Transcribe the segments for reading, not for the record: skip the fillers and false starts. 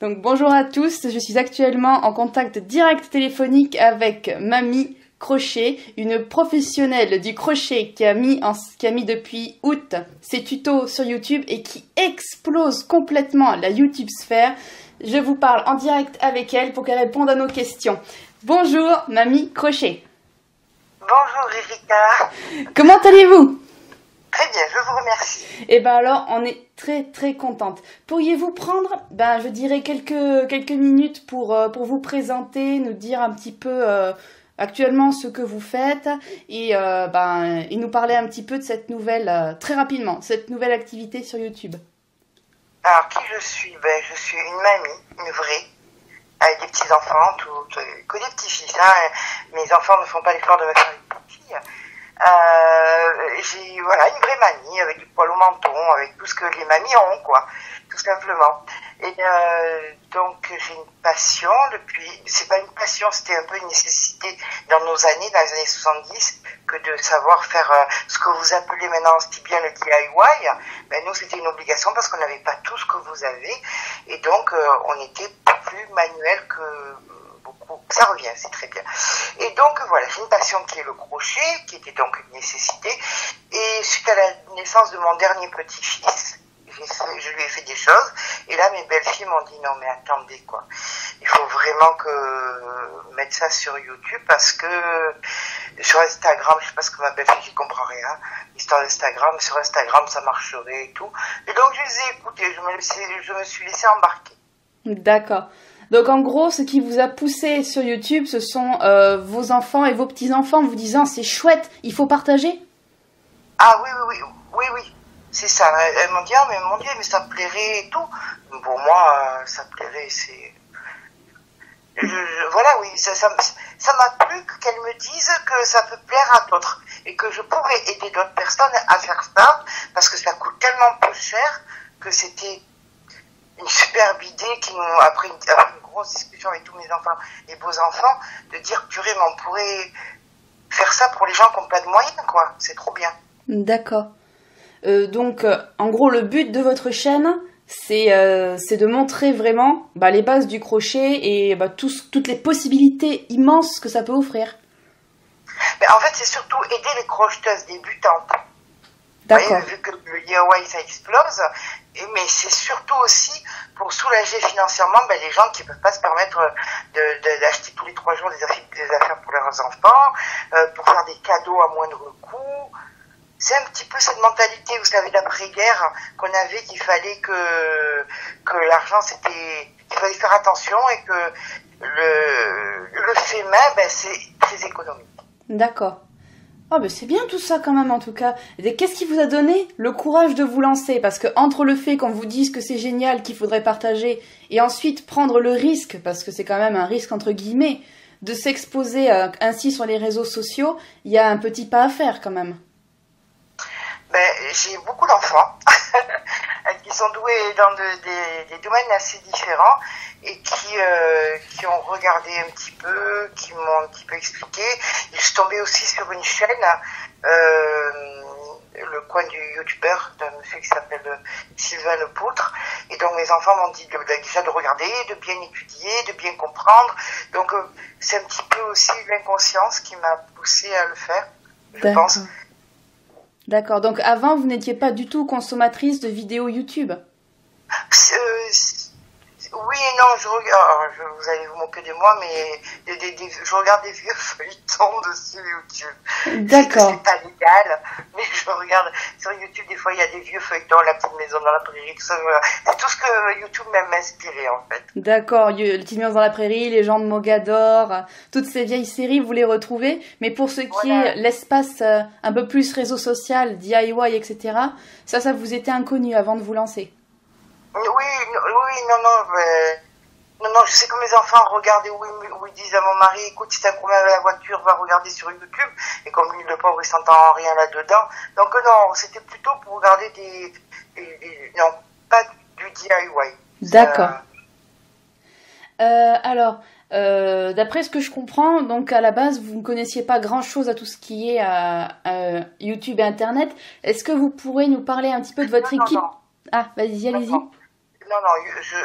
Donc bonjour à tous, je suis actuellement en contact direct téléphonique avec Mamie Crochet, une professionnelle du crochet qui a mis depuis août ses tutos sur YouTube et qui explose complètement la YouTube sphère. Je vous parle en direct avec elle pour qu'elle réponde à nos questions. Bonjour Mamie Crochet. Bonjour Erika. Comment allez-vous? Très bien, je vous remercie. Et ben alors, on est très contente. Pourriez-vous prendre, je dirais quelques minutes pour vous présenter, nous dire un petit peu actuellement ce que vous faites et nous parler un petit peu de cette nouvelle, très rapidement, cette nouvelle activité sur YouTube. Alors, qui je suis? Je suis une mamie, une vraie, avec des petits-enfants, que des petits-fils. Mes enfants ne font pas l'effort de me faire une petite fille. J'ai une vraie mamie avec du poil au menton, avec tout ce que les mamies ont, quoi, tout simplement. Et donc j'ai une passion c'est pas une passion, c'était un peu une nécessité dans nos années, dans les années 70, que de savoir faire ce que vous appelez maintenant si bien le DIY. Nous c'était une obligation parce qu'on n'avait pas tout ce que vous avez, et donc on était plus manuel que beaucoup. Ça revient, c'est très bien. Et donc voilà, j'ai une passion qui est le crochet, qui était donc une nécessité. Et suite à la naissance de mon dernier petit-fils, je lui ai fait des choses. Et là, mes belles-filles m'ont dit non mais attendez quoi, il faut vraiment mettre ça sur YouTube parce que sur Instagram, je sais pas ce que ma belle-fille, j'y comprends rien. L'histoire d'Instagram, sur Instagram ça marcherait et tout. Et donc je les ai écoutés, je me suis laissé embarquer. D'accord. Donc en gros, ce qui vous a poussé sur YouTube, ce sont vos enfants et vos petits-enfants vous disant c'est chouette, il faut partager? Ah oui, c'est ça. Elles m'ont dit ah mais mon Dieu, mais ça plairait et tout. Pour moi, ça plairait, c'est... Voilà, oui, ça m'a plu qu'elles me disent que ça peut plaire à d'autres et que je pourrais aider d'autres personnes à faire ça parce que ça coûte tellement peu cher que c'était une superbe idée qui nous, après une grosse discussion avec tous mes enfants et beaux-enfants, de dire purée, mais on pourrait faire ça pour les gens qui n'ont pas de moyens, quoi. C'est trop bien. D'accord. Donc, en gros, le but de votre chaîne, c'est de montrer vraiment les bases du crochet et toutes les possibilités immenses que ça peut offrir. En fait, c'est surtout aider les crocheteuses débutantes. D'accord. Vous voyez, vu que le DIY ça explose, mais c'est surtout aussi pour soulager financièrement les gens qui ne peuvent pas se permettre d'acheter tous les 3 jours des affaires pour leurs enfants, pour faire des cadeaux à moindre coût. C'est un petit peu cette mentalité, vous savez, d'après-guerre qu'on avait, qu'il fallait que l'argent qu'il fallait faire attention et que le fait main, c'est très économique. D'accord. Oh, c'est bien tout ça quand même en tout cas. Et qu'est-ce qui vous a donné le courage de vous lancer? Parce que entre le fait qu'on vous dise que c'est génial, qu'il faudrait partager, et ensuite prendre le risque, parce que c'est quand même un risque entre guillemets, de s'exposer ainsi sur les réseaux sociaux, il y a un petit pas à faire quand même. J'ai beaucoup d'enfants qui sont doués dans des domaines assez différents et qui ont regardé un petit peu, qui m'ont un petit peu expliqué. Je suis tombée aussi sur une chaîne, le coin du youtubeur, d'un monsieur qui s'appelle Sylvain Lepoutre. Et donc mes enfants m'ont dit déjà de regarder, de bien étudier, de bien comprendre. Donc c'est un petit peu aussi l'inconscience qui m'a poussée à le faire, je pense. D'accord, donc avant vous n'étiez pas du tout consommatrice de vidéos YouTube? Oui et non, vous allez vous moquer de moi, mais je regarde des vieux feuilletons dessus YouTube. D'accord. C'est pas légal, mais je regarde sur YouTube, des fois il y a des vieux feuilletons, La petite maison dans la prairie, tout ça, voilà. C'est tout ce que YouTube m'a inspiré en fait. D'accord, La petite maison dans la prairie, Les gens de Mogador, toutes ces vieilles séries vous les retrouvez, mais pour ce qui est l'espace un peu plus réseau social, DIY, etc., ça vous était inconnu avant de vous lancer? Non, je sais que mes enfants regardent où ils disent à mon mari, écoute, si t'as un problème avec la voiture, va regarder sur YouTube. Et comme lui, le pauvre, il s'entend rien là-dedans. Donc non, c'était plutôt pour regarder non, pas du DIY. D'accord. Alors, d'après ce que je comprends, donc à la base, vous ne connaissiez pas grand-chose à tout ce qui est YouTube et Internet. Est-ce que vous pourrez nous parler un petit peu de votre équipe? Non. Ah, vas-y, allez-y. non,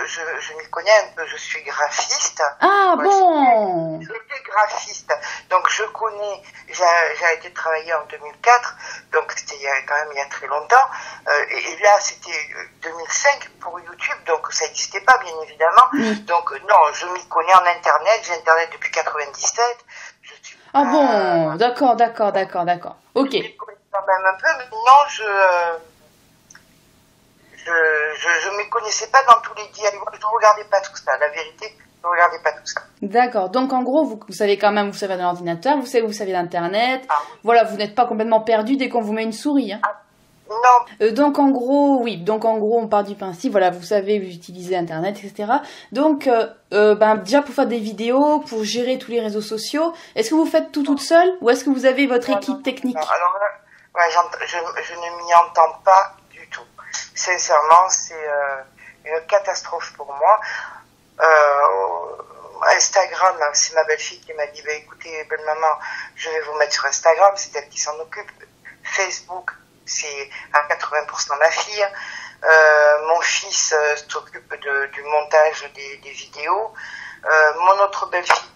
je m'y connais un peu, je suis graphiste. Ah Ouais, bon. j'étais graphiste, donc je connais, j'ai arrêté de travailler en 2004, donc c'était quand même il y a très longtemps, et là c'était 2005 pour YouTube, donc ça n'existait pas bien évidemment, donc non, je m'y connais en Internet, j'ai Internet depuis 97, je suis Ah bon, d'accord. Ok. Je m'y connais quand même un peu, mais non, je ne me connaissais pas dans tous les dialogues, je ne regardais pas tout ça, la vérité, je ne regardais pas tout ça. D'accord. Donc en gros, vous savez quand même, vous savez d'un ordinateur, vous savez d'Internet. Ah oui. Voilà, vous n'êtes pas complètement perdu dès qu'on vous met une souris. Hein. Ah, non. Donc en gros, oui. Donc en gros, on part du principe, voilà, vous savez utiliser Internet, etc. Donc, déjà pour faire des vidéos, pour gérer tous les réseaux sociaux, est-ce que vous faites tout toute seule ou est-ce que vous avez votre équipe technique? Alors là, ouais, je ne m'y entends pas du tout. Sincèrement, c'est une catastrophe pour moi. Instagram, c'est ma belle-fille qui m'a dit, bah, écoutez, belle maman, je vais vous mettre sur Instagram, c'est elle qui s'en occupe. Facebook, c'est à 80% ma fille. Mon fils s'occupe du montage des vidéos. Mon autre belle-fille,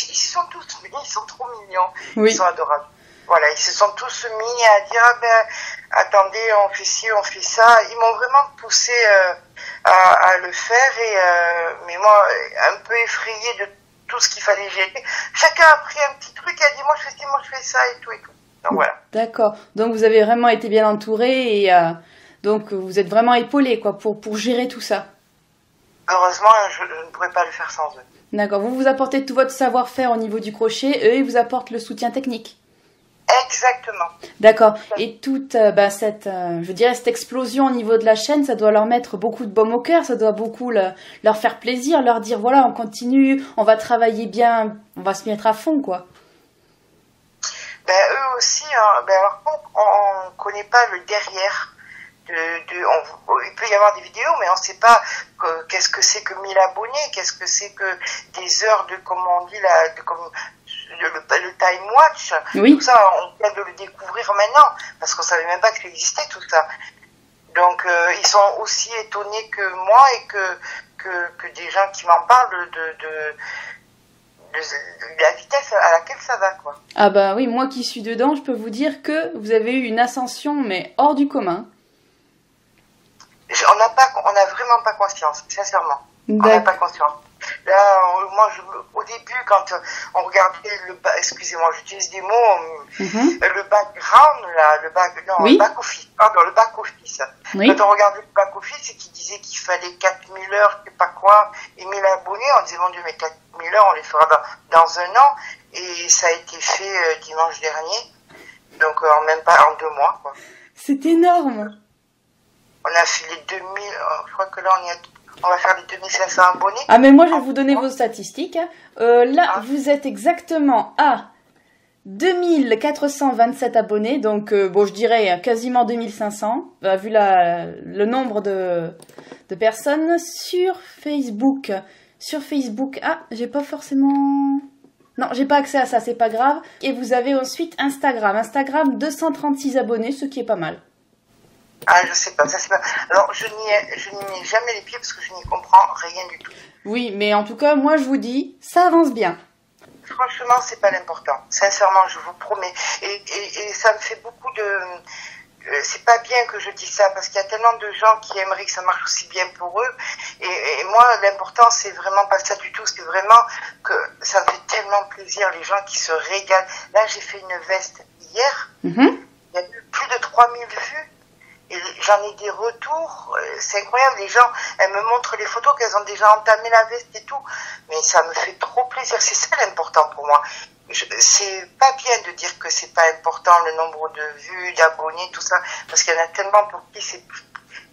ils sont tous, ils sont trop mignons, Oui. Ils sont adorables. Voilà, ils se sont tous mis à dire, ah ben, attendez, on fait ci, on fait ça. Ils m'ont vraiment poussé à le faire, mais moi, un peu effrayée de tout ce qu'il fallait gérer. Chacun a pris un petit truc et a dit, moi je fais ci, moi je fais ça et tout et tout. Donc voilà. D'accord. Donc vous avez vraiment été bien entouré et donc vous êtes vraiment épaulé quoi pour gérer tout ça. Heureusement, je ne pourrais pas le faire sans eux. D'accord. Vous apportez tout votre savoir-faire au niveau du crochet, eux ils vous apportent le soutien technique. Exactement. D'accord. Et toute je dirais cette explosion au niveau de la chaîne, ça doit leur mettre beaucoup de baume au cœur, ça doit beaucoup leur faire plaisir, leur dire voilà, on continue, on va travailler bien, on va se mettre à fond quoi. Ben eux aussi, hein, alors on ne connaît pas le derrière. Il peut y avoir des vidéos, mais on ne sait pas qu'est-ce que c'est que 1000 abonnés, qu'est-ce que c'est que des heures de, comme on dit, le time watch. Oui. Tout ça, on vient de le découvrir maintenant, parce qu'on ne savait même pas que ça existait tout ça. Donc, ils sont aussi étonnés que moi et que des gens qui m'en parlent de la vitesse à laquelle ça va, quoi. Ah bah oui, moi qui suis dedans, je peux vous dire que vous avez eu une ascension, mais hors du commun. On n'a vraiment pas conscience, sincèrement. On n'a pas conscience. Là, moi, au début, quand on regardait excusez-moi, j'utilise des mots, le background, là, le back-office, pardon, le back-office. Oui. Quand on regardait le back-office et qu'il disait qu'il fallait 4000 heures, je sais pas quoi, et 1000 abonnés, on disait, mon Dieu, mais 4000 heures, on les fera dans un an. Et ça a été fait dimanche dernier. Donc, même pas en 2 mois, quoi. C'est énorme. On a fait les 2000, je crois que là, on va faire les 2500 abonnés. Ah, mais moi, je vais vous donner vos statistiques. Là, vous êtes exactement à 2427 abonnés. Donc, je dirais quasiment 2500, vu le nombre de personnes sur Facebook. Sur Facebook, j'ai pas forcément... Non, j'ai pas accès à ça, c'est pas grave. Et vous avez ensuite Instagram. Instagram, 236 abonnés, ce qui est pas mal. Ah, je sais pas, ça c'est pas... Alors, je n'y mets jamais les pieds parce que je n'y comprends rien du tout. Oui, mais en tout cas, moi je vous dis, ça avance bien. Franchement, c'est pas l'important. Sincèrement, je vous promets. Et ça me fait beaucoup de... c'est pas bien que je dise ça parce qu'il y a tellement de gens qui aimeraient que ça marche aussi bien pour eux. Et moi, l'important, c'est vraiment pas ça du tout. C'est vraiment que ça me fait tellement plaisir, les gens qui se régalent. Là, j'ai fait une veste hier. Il y a eu plus de 3000 vues. Et j'en ai des retours, c'est incroyable, les gens, elles me montrent les photos qu'elles ont déjà entamé la veste et tout, mais ça me fait trop plaisir, c'est ça l'important pour moi. C'est pas bien de dire que c'est pas important le nombre de vues, d'abonnés, tout ça, parce qu'il y en a tellement pour qui c'est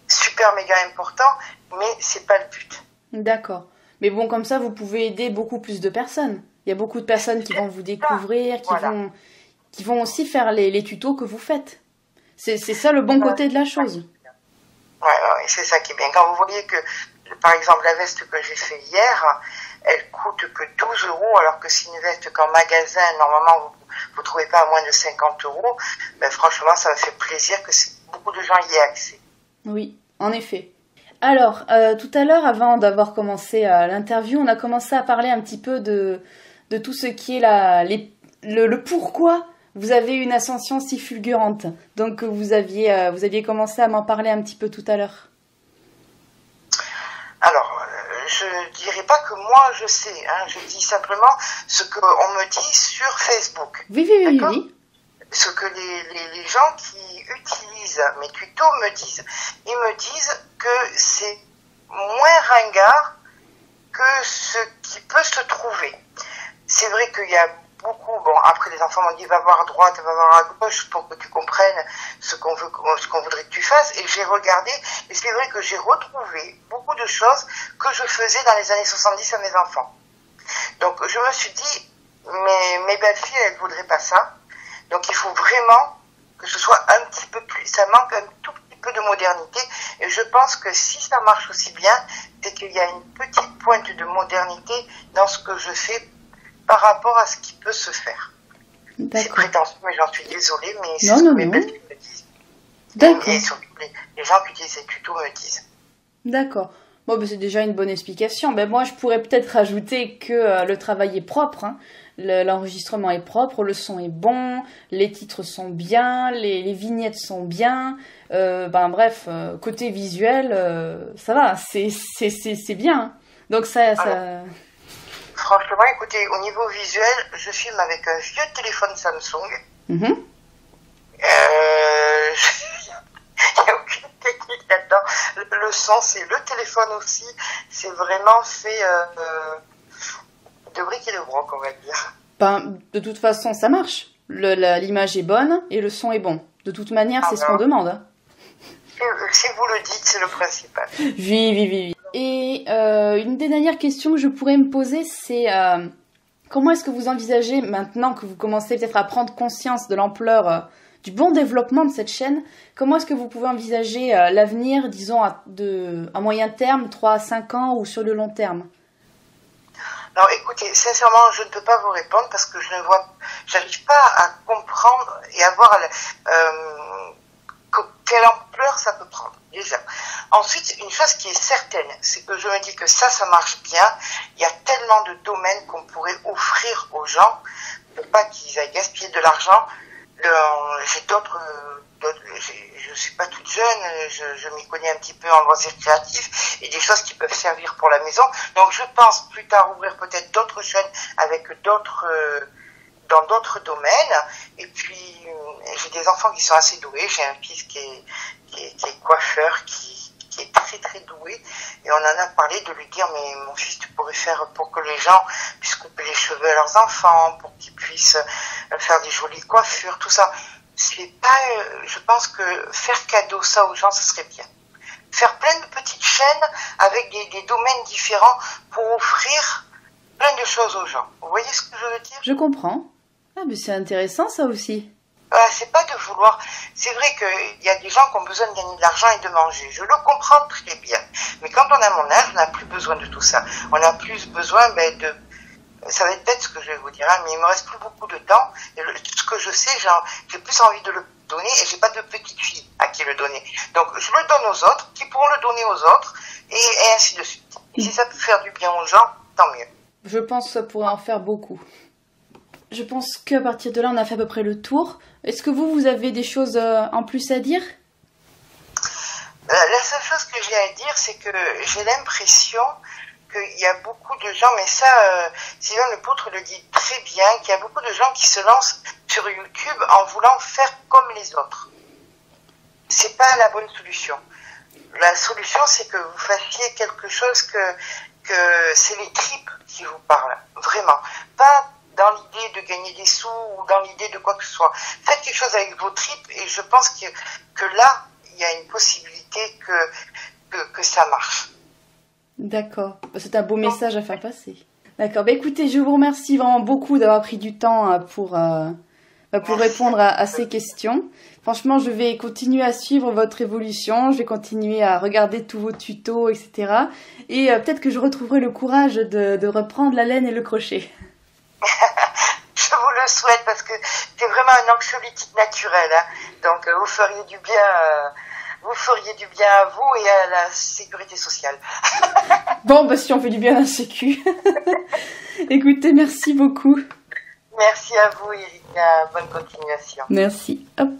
super méga important, mais c'est pas le but. D'accord. Mais bon, comme ça, vous pouvez aider beaucoup plus de personnes. Il y a beaucoup de personnes qui vont vous découvrir, qui vont aussi faire les tutos que vous faites. C'est ça le bon côté de la chose. Ouais, c'est ça qui est bien. Quand vous voyez que, par exemple, la veste que j'ai fait hier, elle coûte que 12 €, alors que c'est une veste qu'en magasin, normalement, vous trouvez pas à moins de 50 €, ben, franchement, ça me fait plaisir que beaucoup de gens y aient accès. Oui, en effet. Alors, tout à l'heure, avant d'avoir commencé l'interview, on a commencé à parler un petit peu de tout ce qui est le pourquoi vous avez une ascension si fulgurante. Donc, vous aviez commencé à m'en parler un petit peu tout à l'heure. Alors, je dirais pas que moi je sais, hein, je dis simplement ce qu'on me dit sur Facebook. Oui. Ce que les gens qui utilisent mes tutos me disent. Ils me disent que c'est moins ringard que ce qui peut se trouver. C'est vrai qu'il y a beaucoup, bon, après les enfants m'ont dit va voir à droite, va voir à gauche pour que tu comprennes ce qu'on voudrait que tu fasses, et j'ai regardé, et c'est vrai que j'ai retrouvé beaucoup de choses que je faisais dans les années 70 à mes enfants. Donc je me suis dit, mais mes belles-filles, elles ne voudraient pas ça, donc il faut vraiment que ce soit un petit peu plus, ça manque un tout petit peu de modernité, et je pense que si ça marche aussi bien, c'est qu'il y a une petite pointe de modernité dans ce que je fais par rapport à ce qui peut se faire. C'est prétentieux, mais j'en suis désolée, mais c'est ce que mes belles-filles me disent. D'accord. Et surtout, les gens qui utilisent ces tutos me disent. D'accord. Bon, ben, c'est déjà une bonne explication. Ben, moi, je pourrais peut-être rajouter que le travail est propre, hein. L'enregistrement est propre, le son est bon, les titres sont bien, les vignettes sont bien. Bref, côté visuel, ça va, c'est bien. Hein. Donc ça... Franchement, écoutez, au niveau visuel, je filme avec un vieux téléphone Samsung. Il n'y a aucune technique là-dedans. Le son, c'est le téléphone aussi. C'est vraiment fait de briques et de broc, on va dire. Ben, de toute façon, ça marche. L'image est bonne et le son est bon. De toute manière, c'est ce qu'on demande. Hein. Si vous le dites, c'est le principal. Oui. Et une des dernières questions que je pourrais me poser, c'est comment est-ce que vous envisagez, maintenant que vous commencez peut-être à prendre conscience de l'ampleur du bon développement de cette chaîne, comment est-ce que vous pouvez envisager l'avenir, disons, à moyen terme, 3 à 5 ans ou sur le long terme? Alors écoutez, sincèrement, je ne peux pas vous répondre parce que j'arrive pas à comprendre et à voir quelle ampleur ça peut prendre, déjà. Ensuite, une chose qui est certaine, c'est que je me dis que ça marche bien. Il y a tellement de domaines qu'on pourrait offrir aux gens pour pas qu'ils aillent gaspiller de l'argent. Je suis pas toute jeune, je m'y connais un petit peu en loisirs créatifs et des choses qui peuvent servir pour la maison. Donc je pense plus tard ouvrir peut-être d'autres chaînes avec dans d'autres domaines. Et puis j'ai des enfants qui sont assez doués. J'ai un fils qui est coiffeur, qui est très très doué, et on en a parlé de lui dire mais mon fils, tu pourrais faire pour que les gens puissent couper les cheveux à leurs enfants, pour qu'ils puissent faire des jolies coiffures, tout ça. C'est pas, je pense que faire cadeau ça aux gens, ce serait bien. Faire plein de petites chaînes avec des domaines différents pour offrir plein de choses aux gens. Vous voyez ce que je veux dire? Je comprends. Ah, mais c'est intéressant ça aussi. C'est pas de vouloir. C'est vrai qu'il y a des gens qui ont besoin de gagner de l'argent et de manger. Je le comprends très bien. Mais quand on a mon âge, on n'a plus besoin de tout ça. On a plus besoin de... Ça va être bête ce que je vais vous dire, hein, mais il me reste plus beaucoup de temps. Et ce que je sais, j'ai plus envie de le donner et j'ai pas de petite fille à qui le donner. Donc je le donne aux autres, qui pourront le donner aux autres, et ainsi de suite. Et si ça peut faire du bien aux gens, tant mieux. Je pense que ça pourrait en faire beaucoup. Je pense qu'à partir de là, on a fait à peu près le tour. Est-ce que vous avez des choses en plus à dire? La seule chose que j'ai à dire, c'est que j'ai l'impression qu'il y a beaucoup de gens, mais ça, Sylvain Lepoutre le dit très bien, qu'il y a beaucoup de gens qui se lancent sur YouTube en voulant faire comme les autres. C'est pas la bonne solution. La solution, c'est que vous fassiez quelque chose que c'est les tripes qui vous parlent, vraiment. Pas dans l'idée de gagner des sous ou dans l'idée de quoi que ce soit. Faites quelque chose avec vos tripes et je pense que là, il y a une possibilité que ça marche. D'accord. C'est un beau message à faire passer. D'accord. Écoutez, je vous remercie vraiment beaucoup d'avoir pris du temps pour répondre à ces questions. Franchement, je vais continuer à suivre votre évolution. Je vais continuer à regarder tous vos tutos, etc. Et peut-être que je retrouverai le courage de reprendre la laine et le crochet. Je vous le souhaite parce que c'est vraiment un anxiolytique naturel. Hein. Donc, vous feriez du bien vous feriez du bien à vous et à la sécurité sociale. Bon, bah si on fait du bien à la sécu. Écoutez, merci beaucoup. Merci à vous, Erika. Bonne continuation. Merci. Hop.